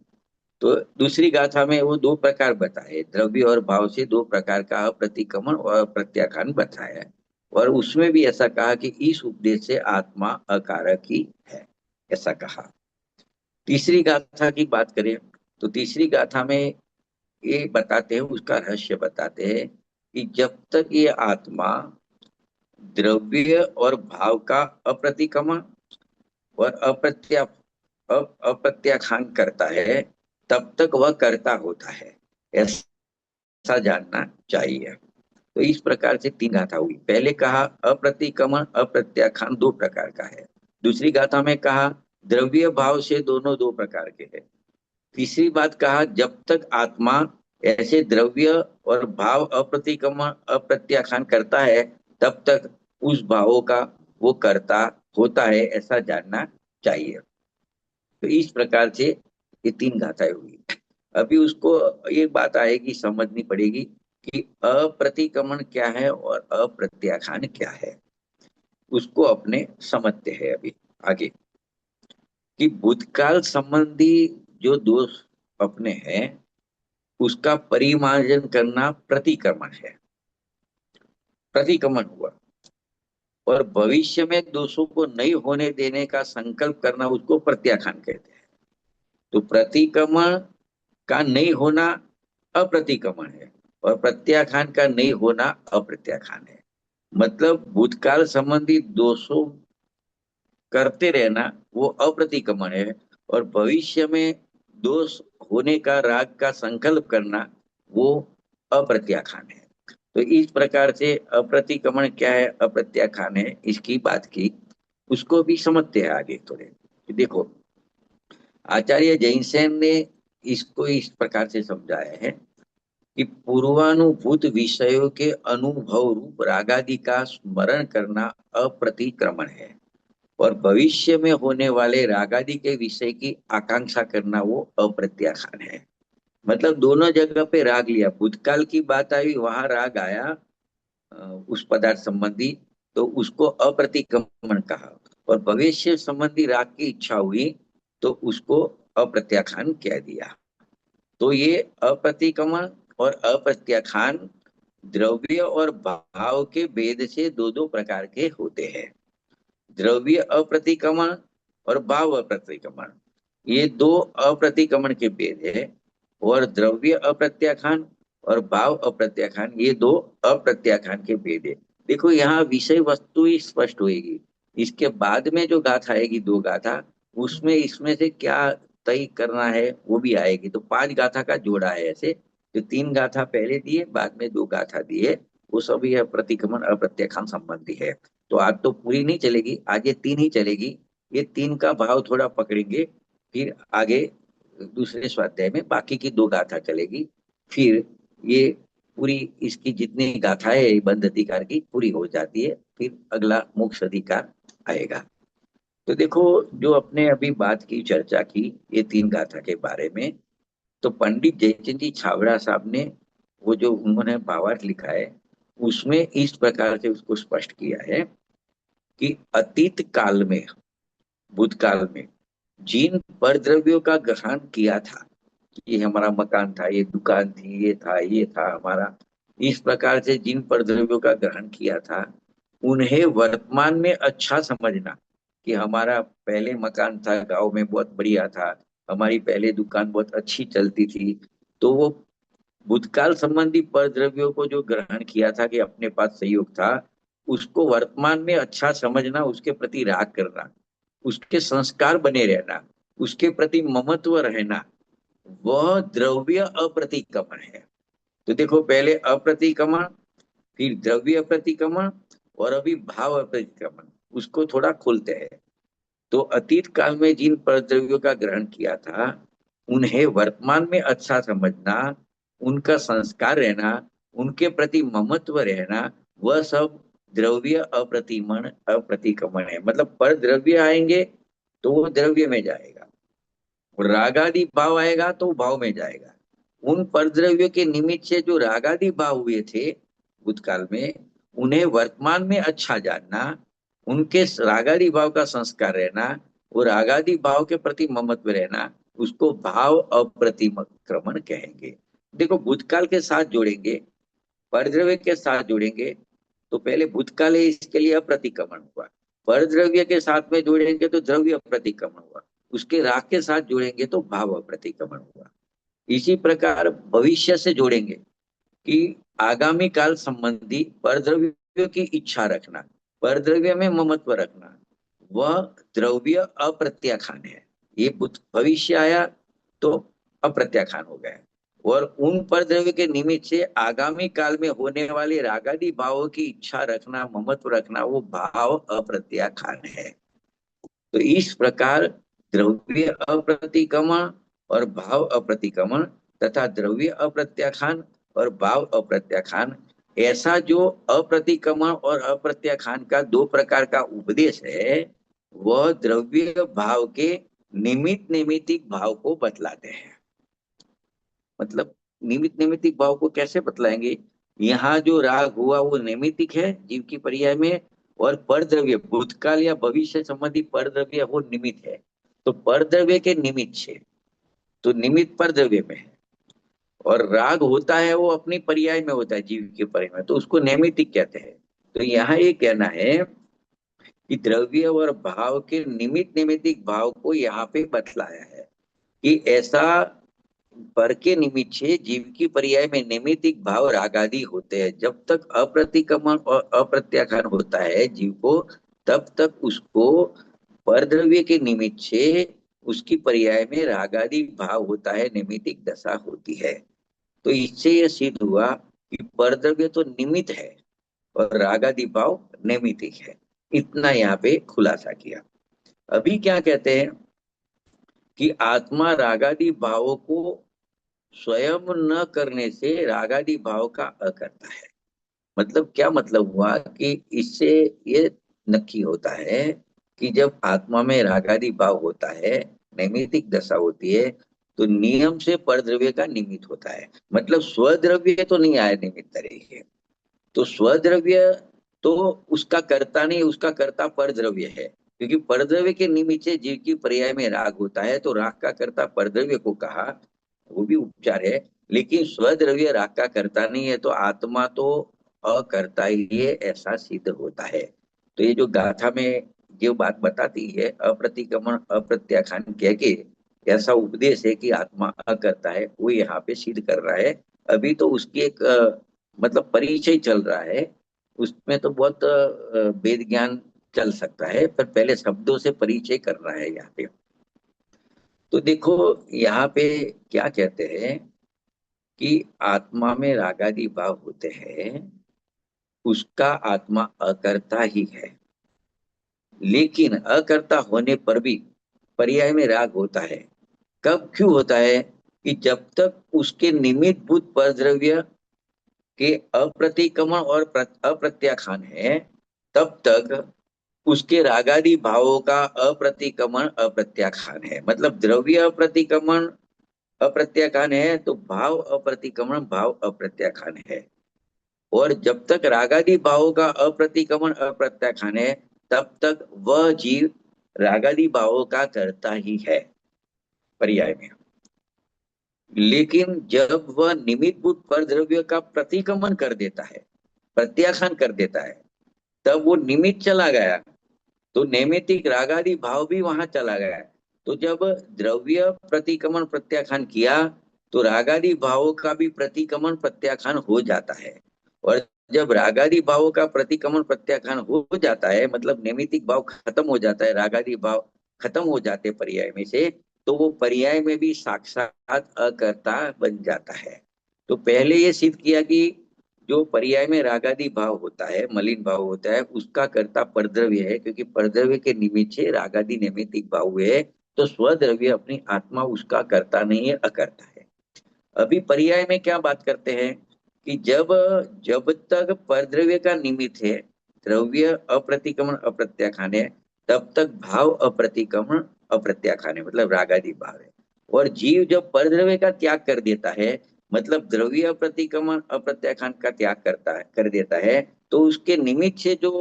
[SPEAKER 1] तो दूसरी गाथा में वो दो प्रकार बताए, द्रव्य और भाव से दो प्रकार का अप्रतिक्रमण और अप्रत्याख्यान बताया है। और उसमें भी ऐसा कहा कि इस उपदेश से आत्मा अकारक ही है, ऐसा कहा। तीसरी गाथा की बात करें तो तीसरी गाथा में ये बताते हैं, उसका रहस्य बताते हैं कि जब तक ये आत्मा द्रव्य और भाव का अप्रतिक्रमण और अप्रत्याख्यान करता है, तब तक वह कर्ता होता है, ऐसा जानना चाहिए। तो इस प्रकार से तीन गाथा हुई। पहले कहा अप्रतिक्रमण अप्रत्याख्यान दो प्रकार का है, दूसरी गाथा में कहा द्रव्य भाव से दोनों दो प्रकार के हैं, तीसरी बात कहा जब तक आत्मा ऐसे द्रव्य और भाव अप्रतिक्रमण अप्रत्याख्यान करता है, तब तक उस भावों का वो कर्ता होता है, ऐसा जानना चाहिए। तो इस प्रकार से ये तीन गाथाएं हुई। अभी उसको ये बात आएगी, समझनी पड़ेगी कि अप्रतिक्रमण क्या है और अप्रत्याख्यान क्या है। उसको अपने समझते हैं अभी आगे, कि भूतकाल संबंधी जो दोष अपने हैं उसका परिमार्जन करना प्रतिक्रमण है, प्रतिक्रमण हुआ। और भविष्य में दोषों को नहीं होने देने का संकल्प करना उसको प्रत्याख्यान कहते हैं। तो प्रतिक्रमण का नहीं होना अप्रतिक्रमण है, और प्रत्याख्यान का नहीं होना अप्रत्याख्यान है। मतलब भूतकाल संबंधी दोषों करते रहना वो अप्रतिक्रमण है, और भविष्य में दोष होने का राग का संकल्प करना वो अप्रत्याख्यान है। तो इस प्रकार से अप्रतिक्रमण क्या है, अप्रत्याख्यान है, इसकी बात की। उसको भी समझते हैं आगे थोड़े। देखो, आचार्य जैनसेन ने इसको इस प्रकार से समझाया है कि पूर्वानुभूत विषयों के अनुभव रूप रागादि का स्मरण करना अप्रतिक्रमण है, और भविष्य में होने वाले रागादि के विषय की आकांक्षा करना वो अप्रत्याख्यान है। मतलब दोनों जगह पे राग लिया, भूतकाल की बात आई वहां राग आया उस पदार्थ संबंधी, तो उसको अप्रतिक्रमण कहा। और भविष्य संबंधी राग की इच्छा हुई तो उसको अप्रत्याख्यान कह दिया। तो ये अप्रतिक्रमण और अप्रत्याख्यान द्रव्य और भाव के भेद से दो दो प्रकार के होते हैं। द्रव्य अप्रतिक्रमण और भाव अप्रतिक्रमण, ये दो अप्रतिक्रमण के भेद है। और द्रव्य अप्रत्याख्यान और भाव अप्रत्याख्यान, ये दो अप्रत्याख्यान के भेद है। देखो यहाँ विषय वस्तु ही स्पष्ट होगी। इसके बाद में जो गाथा आएगी, दो गाथा, उसमें इसमें से क्या तय करना है वो भी आएगी। तो पांच गाथा का जोड़ा है ऐसे। जो तीन गाथा पहले दिए, बाद में दो गाथा दिए, वो सभी प्रतिक्रमण अप्रत्याख्यान संबंधी है। तो आज तो पूरी नहीं चलेगी, आज ये तीन ही चलेगी। ये तीन का भाव थोड़ा पकड़ेंगे, फिर आगे दूसरे स्वाध्याय में बाकी की दो गाथा चलेगी। फिर ये पूरी इसकी जितनी गाथा है बंध अधिकार की पूरी हो जाती है, फिर अगला मोक्ष अधिकार आएगा। तो देखो, जो अपने अभी बात की, चर्चा की ये तीन गाथा के बारे में, तो पंडित जयचंद जी छाबड़ा साहब ने वो जो उन्होंने भावार्थ लिखा है उसमें इस प्रकार से उसको स्पष्ट किया है कि अतीत काल में, भूतकाल में जिन परद्रव्यों का ग्रहण किया था, ये हमारा मकान था, ये दुकान थी, ये था हमारा, इस प्रकार से जिन परद्रव्यों का ग्रहण किया था, उन्हें वर्तमान में अच्छा समझना कि हमारा पहले मकान था, गांव में बहुत बढ़िया था, हमारी पहले दुकान बहुत अच्छी चलती थी। तो वो भूतकाल संबंधी परद्रव्यों को जो ग्रहण किया था कि अपने पास सहयोग था, उसको वर्तमान में अच्छा समझना, उसके प्रति राग करना, उसके संस्कार बने रहना, उसके प्रति ममत्व रहना, वह द्रव्य अप्रतिक्रमण है। तो देखो, पहले अप्रतिक्रमण, फिर द्रव्य अप्रतिक्रमण, और अभी भाव अप्रतिक्रमण। उसको थोड़ा खोलते हैं। तो अतीत काल में जिन परद्रव्यों का ग्रहण किया था, उन्हें वर्तमान में अच्छा समझना, उनका संस्कार रहना, उनके प्रति ममत्व रहना, वह सब द्रव्य अप्रतिमण अप्रतिक्रमण है। मतलब पर द्रव्य आएंगे तो वो द्रव्य में जाएगा, और रागादि भाव आएगा तो भाव में जाएगा। उन परद्रव्यों के निमित्त से जो रागादि भाव हुए थे भूतकाल में, उन्हें वर्तमान में अच्छा जानना, उनके रागादि भाव का संस्कार रहना, वो रागादि भाव के प्रति ममत्व रहना, उसको भाव अप्रतिक्रमण कहेंगे। देखो, भूतकाल के साथ जोड़ेंगे, परद्रव्य के साथ जोड़ेंगे तो पहले भूतकाल है, इसके लिए अप्रतिक्रमण हुआ। परद्रव्य के साथ में जोड़ेंगे तो द्रव्य अप्रतिक्रमण हुआ। उसके राग के साथ जोड़ेंगे तो भाव अप्रतिक्रमण हुआ। इसी प्रकार भविष्य से जोड़ेंगे कि आगामी काल संबंधी परद्रव्य की इच्छा रखना, परद्रव्य में ममत्व रखना, वह द्रव्य अप्रत्याख्यान है। ये भविष्य आया तो अप्रत्याख्यान हो गया। और उन परद्रव्य के निमित्त से आगामी काल में होने वाले रागादि भावों की इच्छा रखना, ममत्व रखना, वो भाव अप्रत्याख्यान है। तो इस प्रकार द्रव्य अप्रतिक्रमण और भाव अप्रतिक्रमण तथा द्रव्य अप्रत्याख्यान और भाव अप्रत्याख्यान, ऐसा जो अप्रतिक्रमण और अप्रत्याख्यान का दो प्रकार का उपदेश है, वह द्रव्य भाव के निमित्त नैमित्तिक भाव को बतलाते हैं। मतलब निमित्त नैमित्तिक भाव को कैसे बतलाएंगे? यहाँ जो राग हुआ वो नैमित्तिक है जीव की पर्याय में, और परद्रव्य भूतकाल या भविष्य संबंधी परद्रव्य वो निमित्त है। तो परद्रव्य के निमित्त से, तो निमित्त परद्रव्य में है, और राग होता है वो अपनी पर्याय में होता है जीव के पर्याय में, तो उसको नैमित्तिक कहते हैं। तो यहाँ ये कहना है कि द्रव्य और भाव के निमित्त नैमित्तिक भाव को यहाँ पे बतलाया है कि ऐसा पर के निमित्त से जीव की पर्याय में नैमित्तिक भाव रागादि होते हैं। जब तक अप्रतिक्रमण और अप्रत्याख्यान होता है जीव को, तब तक उसको परद्रव्य के निमित्त से उसकी पर्याय में रागादि भाव होता है, नैमित्तिक दशा होती है। तो इससे यह सिद्ध हुआ कि परद्रव्य तो निमित्त है और रागादि भाव नैमित्तिक है। इतना यहाँ पे खुलासा किया। अभी क्या कहते हैं कि आत्मा रागादि भावों को स्वयं न करने से रागादि भाव का अकर्ता है। मतलब क्या मतलब हुआ कि इससे ये नक्की होता है कि जब आत्मा में रागादि भाव होता है, नैमित्तिक दशा होती है, तो नियम से परद्रव्य का निमित्त होता है। मतलब स्वद्रव्य तो नहीं आया निमित्त तरीके, तो स्वद्रव्य तो उसका कर्ता नहीं, उसका कर्ता परद्रव्य है। क्योंकि परद्रव्य के निमित्त से जीव की पर्याय में राग होता है, तो राग का कर्ता परद्रव्य को कहा, वो भी उपचार है। लेकिन स्वद्रव्य राग का कर्ता नहीं है, तो आत्मा तो अकर्ता ही है, ऐसा सिद्ध होता है। तो ये जो गाथा में जो बात बताती है अप्रतिक्रमण अप्रत्याख्यान कह के, ऐसा उपदेश है कि आत्मा अकर्ता है, वो यहाँ पे सिद्ध कर रहा है। अभी तो उसकी एक मतलब परिचय चल रहा है, उसमें तो बहुत वेद ज्ञान चल सकता है, पर पहले शब्दों से परिचय कर रहा है यहाँ पे। तो देखो यहाँ पे क्या कहते हैं कि आत्मा में रागादि भाव होते हैं, उसका आत्मा अकर्ता ही है। लेकिन अकर्ता होने पर भी पर्याय में राग होता है। कब क्यों होता है? कि जब तक उसके निमित्त भूत परद्रव्य के अप्रतिक्रमण और अप्रत्याख्यान है, तब तक उसके रागादि भावों का अप्रतिक्रमण अप्रत्याख्यान है। मतलब द्रव्य अप्रतिक्रमण अप्रत्याख्यान है, तो भाव अप्रतिक्रमण भाव अप्रत्याख्यान है। और जब तक रागादि भावों का अप्रतिक्रमण अप्रत्याख्यान है, तब तक वह जीव रागादि भावों का करता ही है पर्याय में। लेकिन जब वह निमित्तभूत परद्रव्य का प्रतिक्रमण कर देता है, प्रत्याख्यान कर देता है, तब वो निमित्त चला गया, तो नैमित्तिक रागादि भाव भी वहां चला गया। तो जब द्रव्य प्रतिक्रमण प्रत्याख्यान किया, तो रागादि भावों का भी प्रतिक्रमण प्रत्याख्यान हो जाता है। और जब रागादि भावों का प्रतिक्रमण प्रत्याख्यान हो जाता है, मतलब नैमित्तिक भाव खत्म हो जाता है, रागादि भाव खत्म हो जाते हैं पर्याय में से, तो वो पर्याय में भी साक्षात अकर्ता बन जाता है। तो पहले ये सिद्ध किया कि जो पर्याय में रागादि भाव होता है, मलिन भाव होता है, उसका कर्ता परद्रव्य है, क्योंकि परद्रव्य के निमित्त से रागादि नैमित्तिक भाव हुए। तो स्वद्रव्य अपनी आत्मा उसका कर्ता नहीं है, अकर्ता है। अभी पर्याय में क्या बात करते हैं कि जब जब तक परद्रव्य का निमित्त है, द्रव्य अप्रतिक्रमण अप्रत्याख्यान है, तब तक भाव अप्रतिक्रमण अप्रत्याख्यान है, मतलब रागादि भाव है। और जीव जब परद्रव्य का त्याग कर देता है, मतलब द्रव्य अप्रतिक्रमण अप्रत्याख्यान का त्याग करता है, कर देता है, तो उसके निमित्त से जो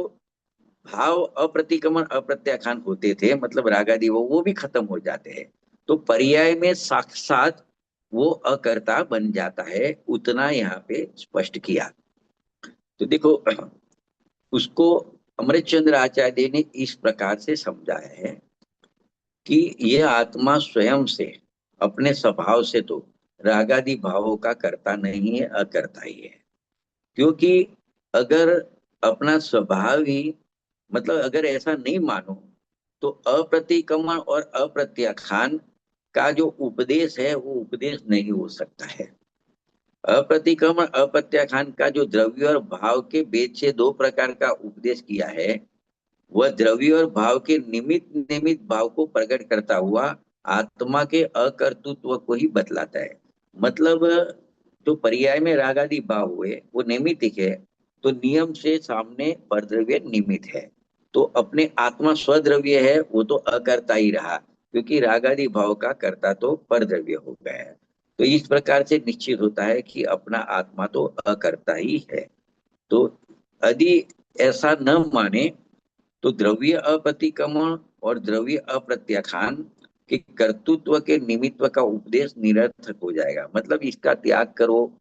[SPEAKER 1] भाव अप्रतिक्रमण अप्रत्याख्यान होते थे, मतलब रागादि, वो भी खत्म हो जाते हैं। तो पर्याय में साक्षात वो अकर्ता बन जाता है, उतना यहाँ पे स्पष्ट किया। तो देखो उसको अमृतचंद्र आचार्य ने इस प्रकार से समझाया है कि यह आत्मा स्वयं से, अपने स्वभाव से तो रागादि भावों का कर्ता नहीं है, अकर्ता ही है। क्योंकि अगर अपना स्वभाव ही, मतलब अगर ऐसा नहीं मानो, तो अप्रतिक्रमण और अप्रत्याख्यान का जो उपदेश है वो उपदेश नहीं हो सकता है। अप्रतिक्रमण अप्रत्याख्यान का जो द्रव्य और भाव के भेद से दो प्रकार का उपदेश किया है, वह द्रव्य और भाव के निमित्त निमित्त भाव को प्रकट करता हुआ आत्मा के अकर्तृत्व को ही बतलाता है। मतलब जो पर्याय में रागादि भाव हुए वो नैमित्तिक है, तो नियम से सामने परद्रव्य निमित्त है। तो अपने आत्मा स्वद्रव्य है, वो तो अकर्ता ही रहा, क्योंकि रागादि भाव का कर्ता तो परद्रव्य हो गया है। तो इस प्रकार से निश्चित होता है कि अपना आत्मा तो अकर्ता ही है। तो यदि ऐसा न माने तो द्रव्य अप्रतिक्रमण और द्रव्य अप्रत्याख्यान के कर्तृत्व के निमित्व का उपदेश निरर्थक हो जाएगा। मतलब इसका त्याग करो,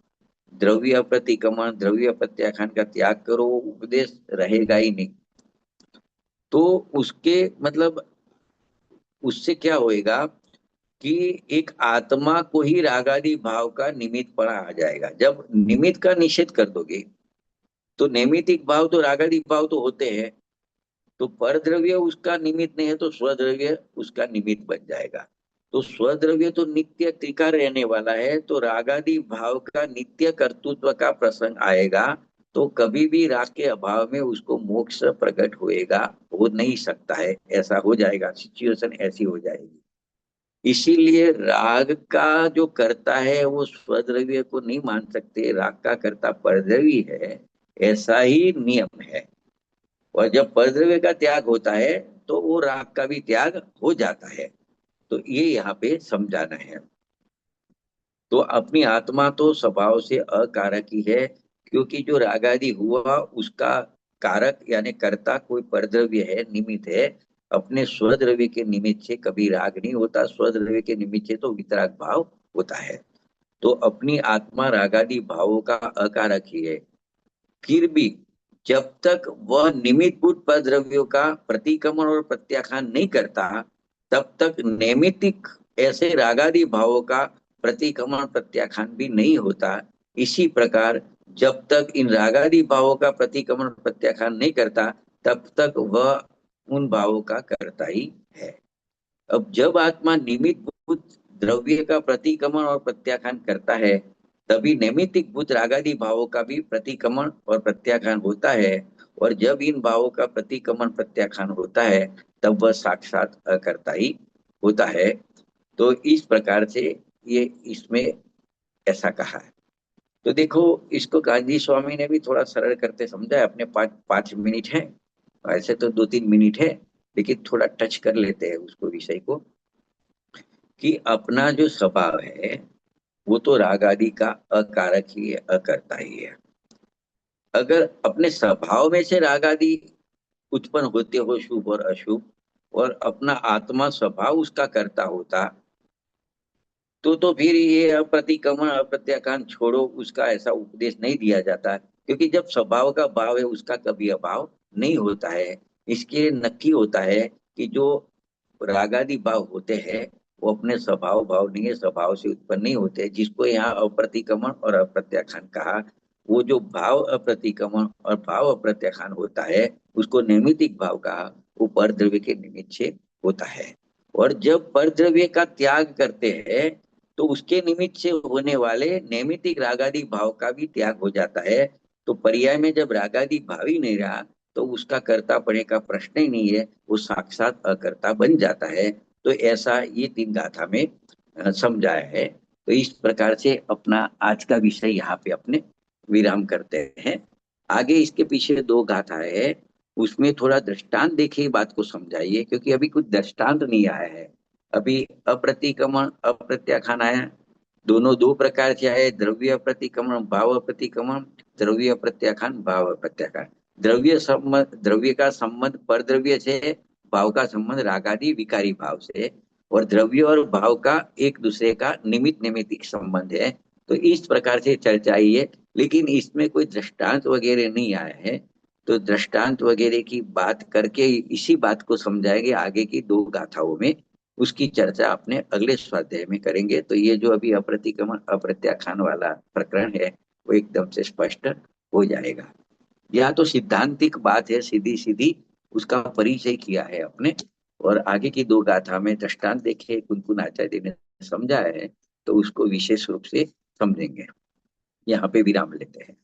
[SPEAKER 1] द्रव्य अप्रतिक्रमण द्रव्य प्रत्याख्यान का त्याग करो, उपदेश रहेगा ही नहीं। तो उसके मतलब उससे क्या होएगा कि एक आत्मा को ही रागादि भाव का निमित्त पड़ा आ जाएगा। जब निमित्त का निषेध कर दोगे तो नैमित्तिक भाव तो रागादि भाव तो होते हैं, तो पर द्रव्य उसका निमित्त नहीं है तो स्वद्रव्य उसका निमित्त बन जाएगा। तो स्वद्रव्य तो नित्य त्रिकार रहने वाला है, तो रागादि भाव का नित्य कर्तृत्व का प्रसंग आएगा तो कभी भी राग के अभाव में उसको मोक्ष प्रकट होएगा, हो नहीं सकता है, ऐसा हो जाएगा, सिचुएशन ऐसी हो जाएगी। इसीलिए राग का जो कर्ता है वो स्वद्रव्य को नहीं मान सकते, राग का कर्ता परद्रव्य है, ऐसा ही नियम है। और जब परद्रव्य का त्याग होता है तो वो राग का भी त्याग हो जाता है। तो ये यहाँ पे समझाना है। तो अपनी आत्मा तो स्वभाव से अकारक ही है, क्योंकि जो रागादि हुआ उसका कारक यानी कर्ता कोई परद्रव्य है, निमित्त है। अपने स्वद्रव्य के निमित्त से कभी राग नहीं होता, स्वद्रव्य के निमित्त से तो वितराग भाव होता है। तो अपनी आत्मा रागादि भावों का अकारक ही है। फिर भी जब तक वह निमित्तभूत पद्रव्यों का प्रतिक्रमण और प्रत्याख्यान नहीं करता, तब तक नैमित्तिक ऐसे रागादि भावों का प्रतिक्रमण प्रत्याख्यान भी नहीं होता। इसी प्रकार जब तक इन रागादि भावों का प्रतिक्रमण प्रत्याख्यान नहीं करता, तब तक वह उन भावों का करता ही है। अब जब आत्मा निमित्त भूत द्रव्य का प्रतिक्रमण और प्रत्याख्यान करता है, तभी नैमित्तिक भूत रागादि भावों का भी प्रतिक्रमण और प्रत्याख्यान होता है। और जब इन भावों का प्रतिक्रमण प्रत्याख्यान होता है, तब वह साक्षात अकर्ता ही होता है। तो इस प्रकार से ये इसमें ऐसा कहा है। तो देखो, इसको गांधी स्वामी ने भी थोड़ा सरल करते समझा है। अपने 5 5 मिनट है, ऐसे तो 2 3 मिनट है, लेकिन थोड़ा टच कर लेते हैं उसको विषय को, कि अपना जो स्वभाव है वो तो राग आदि का अकारक ही है, अकर्ता ही है। अगर अपने स्वभाव में से राग आदि उत्पन्न होते हो, शुभ और अशुभ, और अपना आत्मा स्वभाव उसका करता होता, तो फिर ये अप्रतिक्रमण अप्रत्याख्यान छोड़ो, उसका ऐसा उपदेश नहीं दिया जाता। क्योंकि जब स्वभाव का भाव है उसका कभी अभाव नहीं होता है। इसके नक्की होता है कि जो रागादि भाव होते हैं वो अपने स्वभाव भाव नहीं है, स्वभाव से उत्पन्न नहीं होते। जिसको यहाँ अप्रतिक्रमण और अप्रत्याख्यान कहा, वो जो भाव अप्रतिक्रमण और भाव अप्रत्याख्यान होता है उसको नैमित्तिक भाव कहा, वो परद्रव्य के निमित्त से होता है। और जब परद्रव्य का त्याग करते हैं तो उसके निमित्त से होने वाले नैमित्तिक रागादि भाव का भी त्याग हो जाता है। तो पर्याय में जब रागादि भाव ही नहीं रहा तो उसका कर्ता पड़े का प्रश्न ही नहीं है, वो साक्षात अकर्ता बन जाता है। तो ऐसा ये 3 गाथा में समझाया है। तो इस प्रकार से अपना आज का विषय यहाँ पे अपने विराम करते हैं। आगे इसके पीछे 2 गाथा है, उसमें थोड़ा दृष्टांत देखिए, बात को समझाइए, क्योंकि अभी कुछ दृष्टांत नहीं आया है। अभी अप्रतिक्रमण अप्रत्याख्यान आया, दोनों 2 प्रकार से आए, द्रव्य प्रतिक्रमण भाव प्रतिक्रमण, द्रव्य प्रत्याख्यान भाव प्रत्याख्यान। द्रव्य का संबंध पर द्रव्य से, भाव का संबंध रागादि विकारी भाव से, और द्रव्य और भाव का एक दूसरे का निमित्त नैमित्तिक संबंध है। तो इस प्रकार से चर्चा आई है, लेकिन इसमें कोई दृष्टांत वगैरह नहीं आया है। तो दृष्टांत वगैरह की बात करके इसी बात को समझाएंगे आगे की 2 गाथाओं में। उसकी चर्चा अपने अगले स्वाध्याय में करेंगे। तो ये जो अभी अप्रतिक्रमण अप्रत्याख्यान वाला प्रकरण है वो एकदम से स्पष्ट हो जाएगा। यह तो सिद्धांतिक बात है, सीधी सीधी उसका परिचय किया है अपने। और आगे की 2 गाथा में दृष्टांत देखे कुनकुन आचार्य ने समझाया है, तो उसको विशेष रूप से समझेंगे। यहाँ पे विराम लेते हैं।